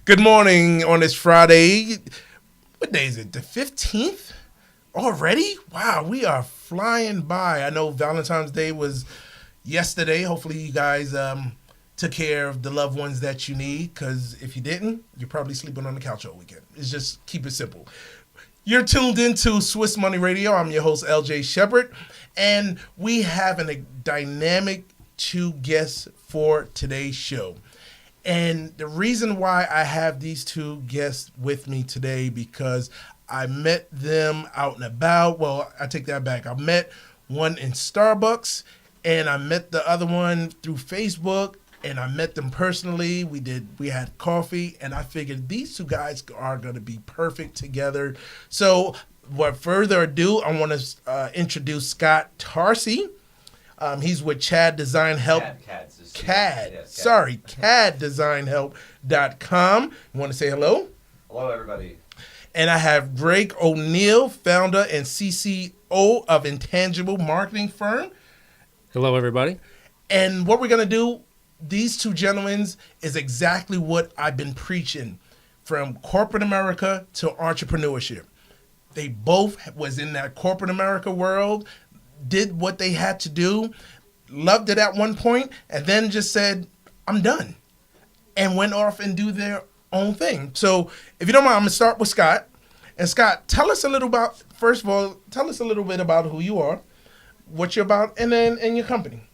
Good morning on this Friday. What day is it? The 15th? Already? Wow, we are flying by. I know Valentine's Day was yesterday. Hopefully you guys took care of the loved ones that you need, because if you didn't, you're probably sleeping on the couch all weekend. It's just keep it simple. You're tuned into Swiss Money Radio. I'm your host, LJ Shepard, and we have a dynamic two guests for today's show. And the reason why I have these two guests with me today, because I met them out and about. Well, I take that back. I met one in Starbucks, and I met the other one through Facebook, and I met them personally. We had coffee, and I figured these two guys are going to be perfect together. So, without further ado, I want to introduce Scott Tarcy. He's with CAD Design Help. CADdesignhelp.com. You want to say hello? Hello, everybody. And I have Gregg O'Neill, founder and CCO of Intangible Marketing Firm. Hello, everybody. And what we're going to do, these two gentlemen, is exactly what I've been preaching from corporate America to entrepreneurship. They both was in that corporate America world, did what they had to do, loved it at one point, and then just said, I'm done, and went off and do their own thing. So if you don't mind, I'm going to start with Scott. And Scott, tell us a little about, first of all, tell us a little bit about who you are, what you're about, and then and your company.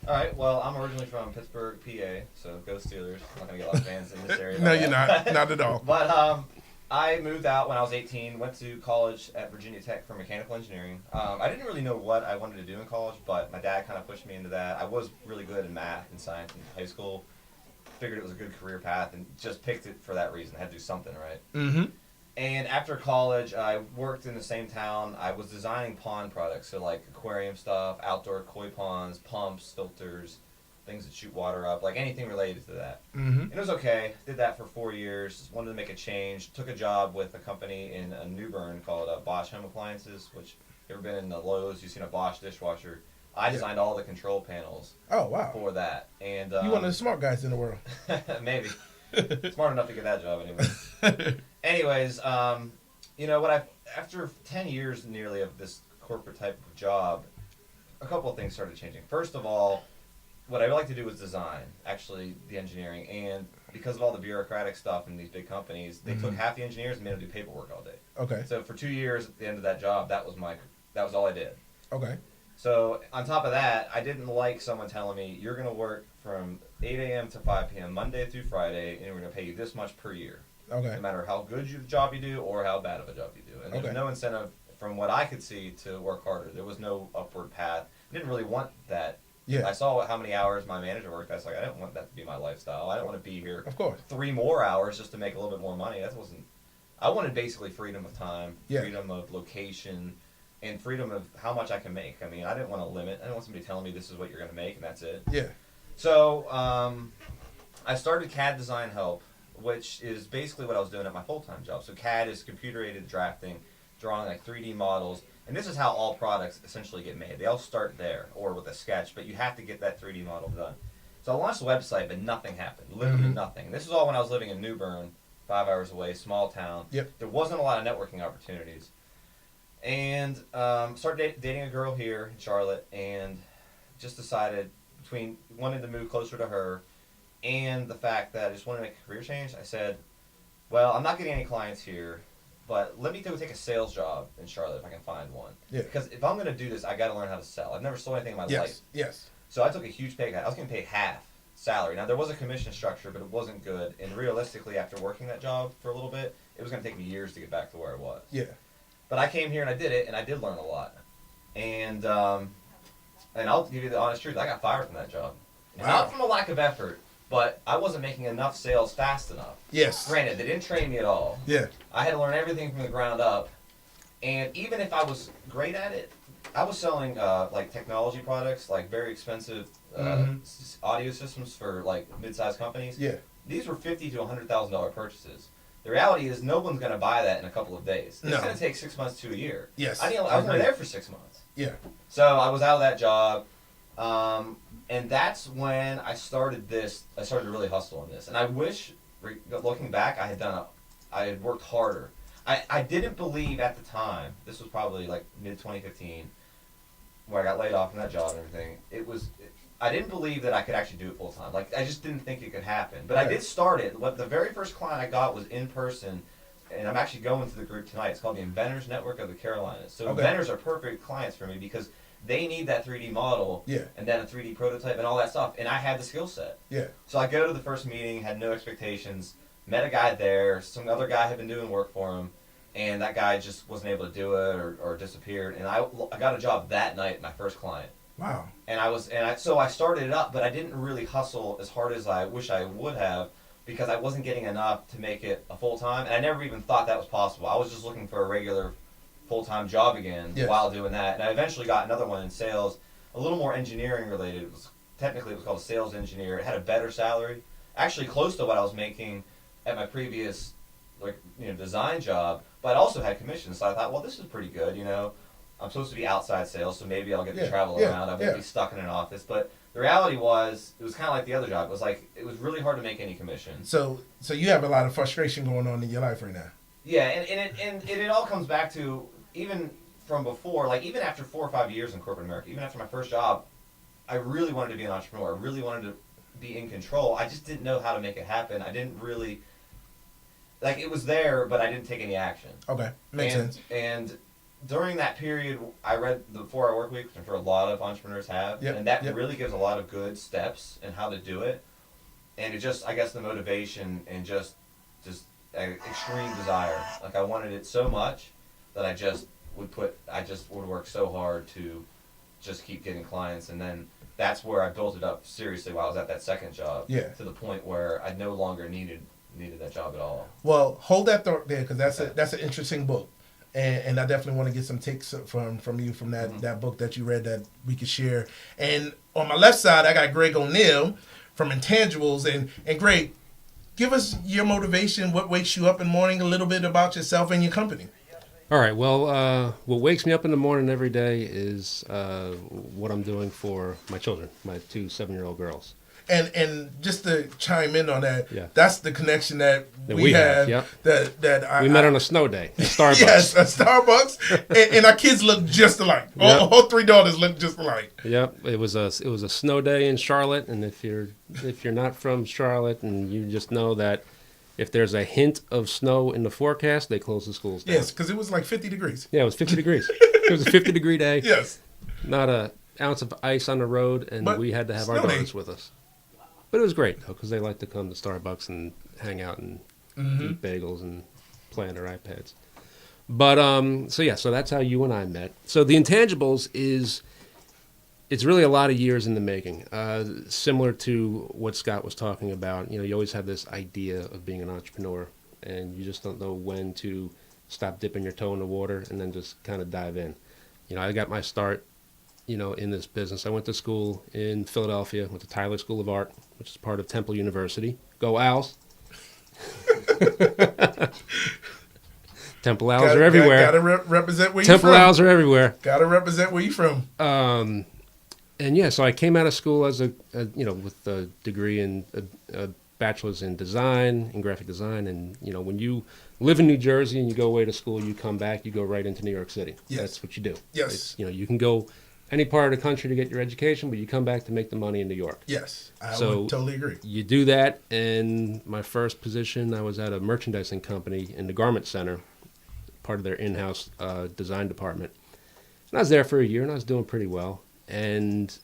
All right. Well, I'm originally from Pittsburgh, PA, so go Steelers. I'm not going to get a lot of fans in this area. No, you're not. Not at all. But I moved out when I was 18, went to college at Virginia Tech for mechanical engineering. I didn't really know what I wanted to do in college, but my dad kind of pushed me into that. I was really good in math and science in high school. Figured it was a good career path and just picked it for that reason. I had to do something, right? Mm-hmm. And after college, I worked in the same town. I was designing pond products, so like aquarium stuff, outdoor koi ponds, pumps, filters, things that shoot water up, like anything related to that. Mm-hmm. And it was okay. Did that for 4 years. Wanted to make a change. Took a job with a company in New Bern called Bosch Home Appliances, which if you've ever been in the Lowe's, you've seen a Bosch dishwasher. I designed all the control panels. Oh, wow. For that. And you one of the smart guys in the world. Maybe. Smart enough to get that job anyway. Anyways, you know what? After 10 years nearly of this corporate type of job, a couple of things started changing. First of all, what I like to do is design, actually the engineering, and because of all the bureaucratic stuff in these big companies, they took half the engineers and made them do paperwork all day. Okay. So for 2 years at the end of that job, that was all I did. Okay. So on top of that, I didn't like someone telling me, you're going to work from 8 a.m. to 5 p.m. Monday through Friday, and we're going to pay you this much per year. Okay. No matter how good the job you do or how bad of a job you do. And there's no incentive, from what I could see, to work harder. There was no upward path. I didn't really want that. Yeah. I saw how many hours my manager worked. I was like, I didn't want that to be my lifestyle. I didn't want to be here Of course. 3 more hours just to make a little bit more money. I wanted basically freedom of time, freedom of location, and freedom of how much I can make. I mean, I didn't want a limit. I didn't want somebody telling me this is what you're going to make and that's it. Yeah. So I started CAD Design Help, which is basically what I was doing at my full-time job. So CAD is computer-aided drafting, drawing like 3D models, and this is how all products essentially get made. They all start there, or with a sketch, but you have to get that 3D model done. So I launched the website, but nothing happened, literally nothing. This is all when I was living in New Bern, 5 hours away, small town. Yep. There wasn't a lot of networking opportunities. And started dating a girl here in Charlotte, and just decided between wanting to move closer to her and the fact that I just wanted to make a career change, I said, well, I'm not getting any clients here, but let me go take a sales job in Charlotte if I can find one. Yeah. Because if I'm going to do this, I got to learn how to sell. I've never sold anything in my life. Yes. So I took a huge pay cut. I was getting paid half salary. Now, there was a commission structure, but it wasn't good. And realistically, after working that job for a little bit, it was going to take me years to get back to where I was. Yeah. But I came here and I did it, and I did learn a lot. And I'll give you the honest truth, I got fired from that job. Wow. Not from a lack of effort, but I wasn't making enough sales fast enough. Yes. Granted, they didn't train me at all. Yeah. I had to learn everything from the ground up. And even if I was great at it, I was selling like technology products, like very expensive audio systems for like mid-sized companies. Yeah. These were $50,000 to $100,000 purchases. The reality is no one's going to buy that in a couple of days. It's going to take 6 months to a year. Yes. I was only there for 6 months. Yeah. So I was out of that job. And that's when I started this. I started to really hustle on this. And I wish looking back, I had worked harder. I didn't believe at the time, this was probably like mid 2015, where I got laid off from that job and everything. I didn't believe that I could actually do it full time. Like, I just didn't think it could happen. But I did start it. The very first client I got was in person, and I'm actually going to the group tonight. It's called the Inventors Network of the Carolinas. So inventors are perfect clients for me because they need that 3D model and then a 3D prototype and all that stuff. And I had the skill set. Yeah. So I go to the first meeting, had no expectations, met a guy there. Some other guy had been doing work for him, and that guy just wasn't able to do it or disappeared. And I got a job that night, my first client. Wow. So I started it up, but I didn't really hustle as hard as I wish I would have because I wasn't getting enough to make it a full-time. And I never even thought that was possible. I was just looking for a regular full-time job again while doing that. And I eventually got another one in sales, a little more engineering related. Technically, it was called a sales engineer. It had a better salary, actually close to what I was making at my previous design job, but I also had commissions. So I thought, well, this is pretty good, I'm supposed to be outside sales, so maybe I'll get to travel around. I won't be stuck in an office. But the reality was, it was kind of like the other job. It was really hard to make any commission. So you have a lot of frustration going on in your life right now. Yeah, and it all comes back to, even from before, like even after 4 or 5 years in corporate America, even after my first job, I really wanted to be an entrepreneur. I really wanted to be in control. I just didn't know how to make it happen. I didn't really, it was there, but I didn't take any action. Okay, makes sense. And during that period, I read the 4-Hour Work Week, which I'm sure a lot of entrepreneurs have, and that really gives a lot of good steps in how to do it. And it just, I guess, the motivation and just extreme desire. Like, I wanted it so much that I just would work so hard to just keep getting clients. And then that's where I built it up seriously while I was at that second job. Yeah. To the point where I no longer needed that job at all. Well, hold that thought there, because that's an interesting book. And I definitely want to get some takes from you from that book that you read that we could share. And on my left side, I got Gregg O'Neill from Intangibles. And Gregg, give us your motivation, what wakes you up in the morning, a little bit about yourself and your company. All right. Well, what wakes me up in the morning every day is what I'm doing for my children, my 2 7-year-old girls. And just to chime in on that, that's the connection that we have. Yep. We met on a snow day at Starbucks. Yes, at Starbucks, and our kids look just alike. Yep. All 3 daughters look just alike. Yep, it was a snow day in Charlotte, and if you're not from Charlotte, and you just know that if there's a hint of snow in the forecast, they close the schools down. Yes, because it was like 50 degrees. Yeah, it was 50 degrees. It was a 50-degree day. Yes. Not an ounce of ice on the road, and we had to have our daughters with us. But it was great, though, because they like to come to Starbucks and hang out and eat bagels and play on their iPads. But, so that's how you and I met. So the Intangibles it's really a lot of years in the making. Similar to what Scott was talking about, you always have this idea of being an entrepreneur, and you just don't know when to stop dipping your toe in the water and then just kind of dive in. I got my start in this business. I went to school in Philadelphia, went to Tyler School of Art, which is part of Temple University. Go Owls. Temple Owls are everywhere. Gotta represent where you're from. Temple Owls are everywhere. Gotta represent where you're from. So I came out of school as with a degree in a bachelor's in design, in graphic design, and when you live in New Jersey and you go away to school, you come back, you go right into New York City. Yes. That's what you do. Yes. You can go any part of the country to get your education, but you come back to make the money in New York. Yes, I would totally agree. You do that, and my first position, I was at a merchandising company in the Garment Center, part of their in-house design department. And I was there for a year, and I was doing pretty well, and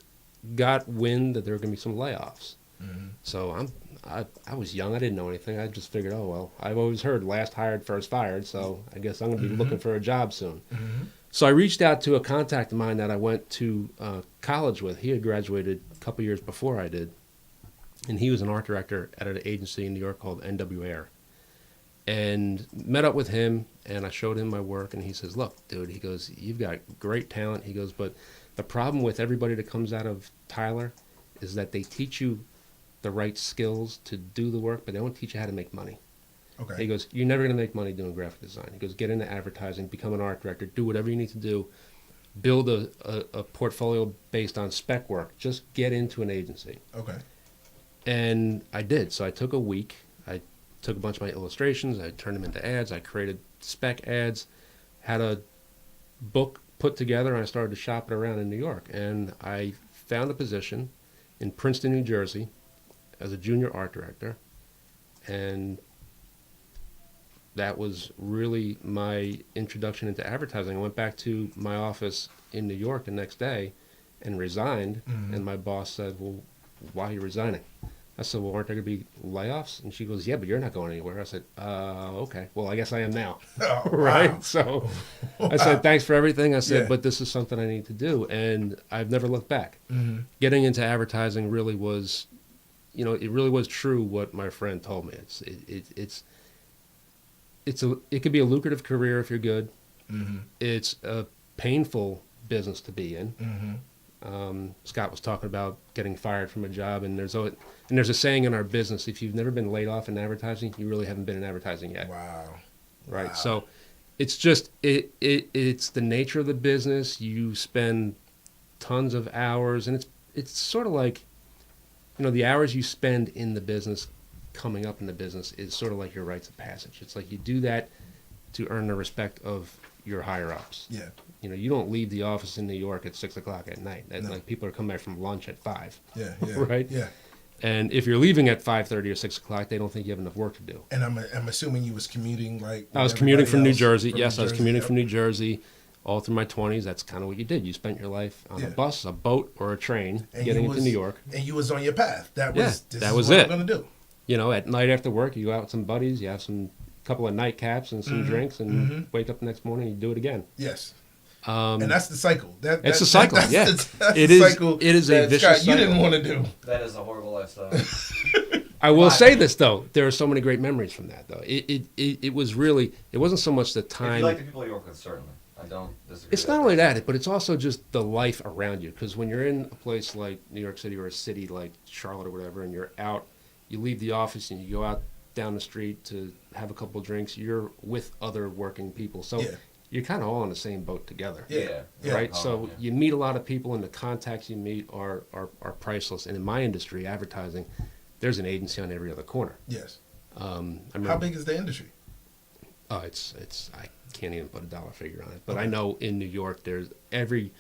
got wind that there were going to be some layoffs. Mm-hmm. So I was young. I didn't know anything. I just figured, I've always heard last hired, first fired, so I guess I'm going to be looking for a job soon. Mm-hmm. So I reached out to a contact of mine that I went to college with. He had graduated a couple years before I did, and he was an art director at an agency in New York called NWA. And met up with him, and I showed him my work, and he says, look, dude, he goes, you've got great talent. He goes, but the problem with everybody that comes out of Tyler is that they teach you the right skills to do the work, but they don't teach you how to make money. Okay. He goes, you're never going to make money doing graphic design. He goes, get into advertising, become an art director, do whatever you need to do, build a portfolio based on spec work. Just get into an agency. Okay. And I did. So I took a week. I took a bunch of my illustrations, I turned them into ads, I created spec ads, had a book put together, and I started to shop it around in New York. And I found a position in Princeton, New Jersey as a junior art director, and that was really my introduction into advertising. I went back to my office in New York the next day and resigned, and my boss said, well, why are you resigning? I said, well, aren't there going to be layoffs? And she goes, yeah, but you're not going anywhere. I said, okay, well, I guess I am now. Oh, right? wow. So Wow. I said, thanks for everything. I said, Yeah. but this is something I need to do. And I've never looked back. Mm-hmm. Getting into advertising really was, it really was true what my friend told me. It could be a lucrative career if you're good. Mm-hmm. It's a painful business to be in. Mm-hmm. Scott was talking about getting fired from a job, and there's a saying in our business: if you've never been laid off in advertising, you really haven't been in advertising yet. Wow. Right. Wow. So it's just it's the nature of the business. You spend tons of hours, and it's sort of like, the hours you spend in the business, coming up in the business, is sort of like your rites of passage. It's like you do that to earn the respect of your higher ups. Yeah. You don't leave the office in New York at 6 o'clock at night. No. Like, people are coming back from lunch at 5. Yeah. Yeah. Right? Yeah. And if you're leaving at 5:30 or 6 o'clock, they don't think you have enough work to do. And I'm assuming you was commuting like. I was with commuting from everybody New else Jersey. from Yes, New I was Jersey. commuting Yep. from New Jersey all through my 20s. That's kind of what you did. You spent your life on Yeah. a bus, a boat, or a train And getting you into was- New York. And you was on your path. That was. Yeah, This that is was what it. I'm gonna do. At night after work, you go out with some buddies, you have some couple of nightcaps and some drinks, and wake up the next morning and you do it again. Yes. And that's the cycle. It's a cycle, yeah. That's It the is- cycle it is a that, vicious Scott, you didn't cycle. want to do. That is a horrible lifestyle. I will say this, though. There are so many great memories from that, though. It was really, it wasn't so much the If time. you like the people you work with, certainly. I don't disagree. It's with not only that, but it's also just the life around you. Because when you're in a place like New York City or a city like Charlotte or whatever, and you're out, you leave the office and you go out down the street to have a couple of drinks, you're with other working people. So Yeah. you're kind of all on the same boat together. Yeah. Yeah. Right? Oh, So yeah. you meet a lot of people, and the contacts you meet are priceless. And in my industry, advertising, there's an agency on every other corner. Yes. I remember, How big is the industry? Oh, it's I can't even put a dollar figure on it, but I know in New York there's every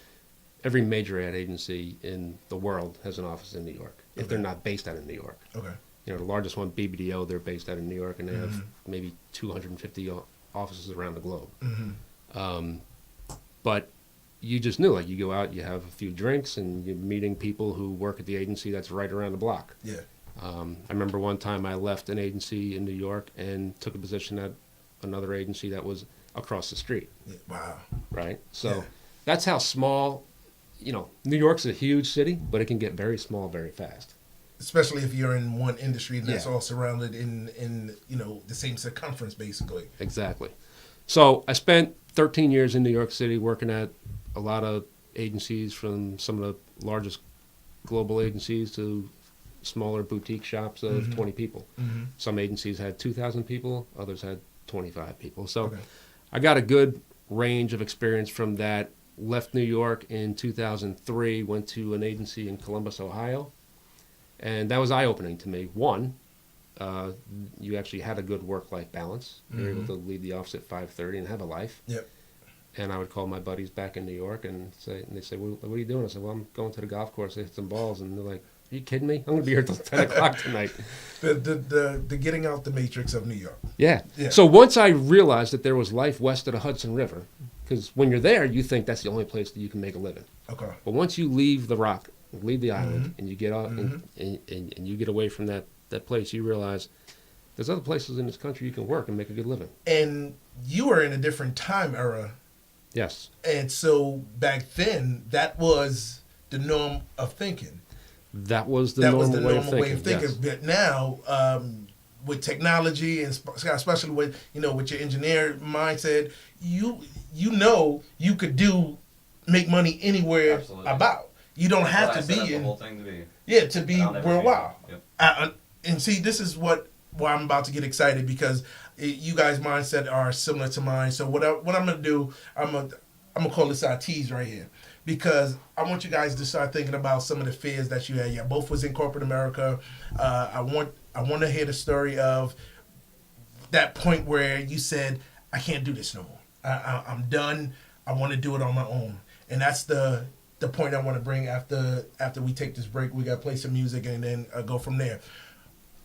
major ad agency in the world has an office in New York. If they're not based out of New York, Okay. the largest one, BBDO, they're based out of New York, and they have maybe 250 offices around the globe. Mm-hmm. But you just knew, like, you go out, you have a few drinks, and you're meeting people who work at the agency that's right around the block. Yeah. I remember one time I left an agency in New York and took a position at another agency that was across the street, Yeah. Wow. right? So Yeah. that's how small, New York's a huge city, but it can get very small very fast. Especially if you're in one industry that's Yeah. all surrounded in the same circumference, basically. Exactly. So I spent 13 years in New York City working at a lot of agencies, from some of the largest global agencies to smaller boutique shops of 20 people. Mm-hmm. Some agencies had 2,000 people, others had 25 people. So Okay. I got a good range of experience from that. Left New York in 2003, went to an agency in Columbus, Ohio, and that was eye-opening to me. One, you actually had a good work-life balance. You were able to leave the office at 5:30 and have a life. Yep. And I would call my buddies back in New York and they'd say, well, what are you doing? I said, well, I'm going to the golf course to hit some balls. And they're like, are you kidding me? I'm going to be here till 10 o'clock tonight. The getting out the matrix of New York. Yeah. Yeah. So once I realized that there was life west of the Hudson River, because when you're there, you think that's the only place that you can make a living. Okay. But once you leave the rock, leave the island, and you get out Mhm. and you get away from that place, you realize there's other places in this country you can work and make a good living. And you were in a different time era. Yes. And so back then, that was the norm of thinking. That was the That normal, was the normal way of thinking. Yes. But now, with technology and especially with with your engineer mindset, you could make money anywhere Absolutely. about. You don't have What I to set up be the in. whole thing to be. Yeah, to be And I'll never worldwide. change it. Yep. And see, this is why I'm about to get excited, because you guys' mindset are similar to mine. So what I'm gonna do, I'm gonna call this our tease right here, because I want you guys to start thinking about some of the fears that you had. Yeah, both was in corporate America. I want to hear the story of that point where you said, I can't do this no more. I'm done. I want to do it on my own. And that's the point I want to bring after we take this break. We got to play some music and then go from there.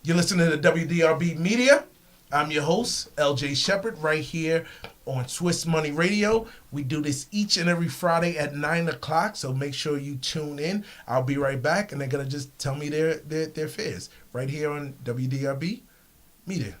You're listening to WDRB Media. I'm your host, LJ Shepherd, right here on Swiss Money Radio. We do this each and every Friday at 9 o'clock, so make sure you tune in. I'll be right back, and they're going to just tell me their fears right here on WDRB Media.